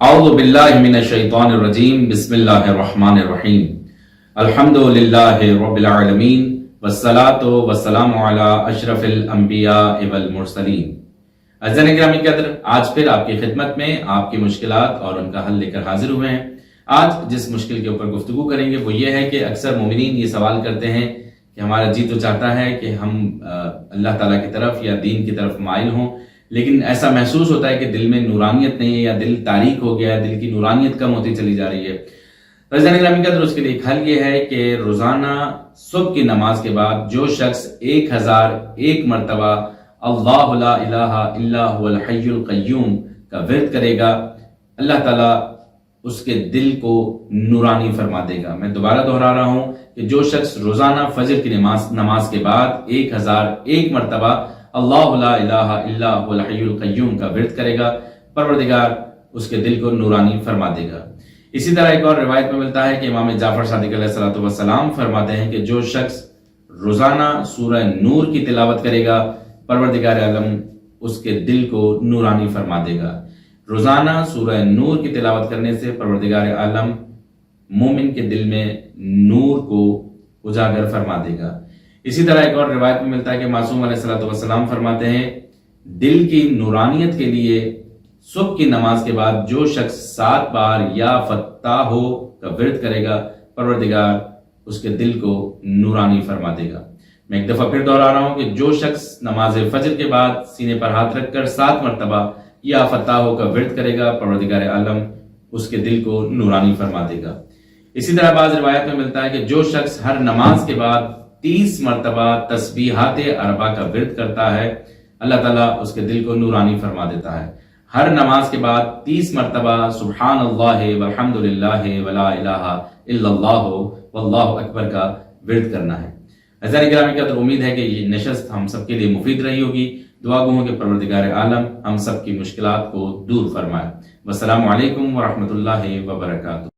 اعوذ باللہ من الشیطان الرجیم بسم اللہ الرحمن الرحیم الحمدللہ رب العالمین والصلاة والسلام علی اشرف الانبیاء والمرسلین۔ عزیزان گرامی قدر، آج پھر آپ کی خدمت میں آپ کی مشکلات اور ان کا حل لے کر حاضر ہوئے ہیں۔ آج جس مشکل کے اوپر گفتگو کریں گے وہ یہ ہے کہ اکثر مومنین یہ سوال کرتے ہیں کہ ہمارا جی تو چاہتا ہے کہ ہم اللہ تعالیٰ کی طرف یا دین کی طرف مائل ہوں، لیکن ایسا محسوس ہوتا ہے کہ دل میں نورانیت نہیں ہے یا دل تاریک ہو گیا ہے، دل کی نورانیت کم ہوتی چلی جا رہی ہے۔ عزیزان گرامی قدر، اس کے لیے ایک حل یہ ہے کہ روزانہ صبح کی نماز کے بعد جو شخص 1001 مرتبہ اللہ لا الہ الا هو الحی القیوم کا ورد کرے گا، اللہ تعالیٰ اس کے دل کو نورانی فرما دے گا۔ میں دوبارہ دہرا رہا ہوں کہ جو شخص روزانہ فجر کی نماز کے بعد 1001 مرتبہ اللہ لا الہ الا هو الحی القیوم کا ورد کرے گا، پروردگار اس کے دل کو نورانی فرما دے گا۔ اسی طرح ایک اور روایت میں ملتا ہے کہ امام جعفر صادق علیہ السلام فرماتے ہیں کہ جو شخص روزانہ سورہ نور کی تلاوت کرے گا، پروردگار عالم اس کے دل کو نورانی فرما دے گا۔ روزانہ سورہ نور کی تلاوت کرنے سے پروردگار عالم مومن کے دل میں نور کو اجاگر فرما دے گا۔ اسی طرح ایک اور روایت میں ملتا ہے کہ معصوم علیہ السلام فرماتے ہیں دل کی نورانیت کے لیے صبح کی نماز کے بعد جو شخص 7 بار یا فتاح کا ورد کرے گا، پروردگار اس کے دل کو نورانی فرما دے گا۔ میں ایک دفعہ پھر دہرا رہا ہوں کہ جو شخص نماز فجر کے بعد سینے پر ہاتھ رکھ کر 7 مرتبہ یا فتاح کا ورد کرے گا، پروردگار عالم اس کے دل کو نورانی فرما دے گا۔ اسی طرح بعض روایت میں ملتا ہے کہ جو شخص ہر نماز کے بعد 30 مرتبہ تسبیحات اربع کا ورد کرتا ہے، اللہ تعالیٰ اس کے دل کو نورانی فرما دیتا ہے۔ ہر نماز کے بعد 30 مرتبہ سبحان اللہ والحمدللہ ولا الہ الا اللہ واللہ اکبر کا ورد کرنا ہے۔ عزیزان گرامی قدر، امید ہے کہ یہ نشست ہم سب کے لیے مفید رہی ہوگی۔ دعا گو ہوں کہ پروردگار عالم ہم سب کی مشکلات کو دور فرمائے۔ والسلام علیکم ورحمۃ اللہ وبرکاتہ۔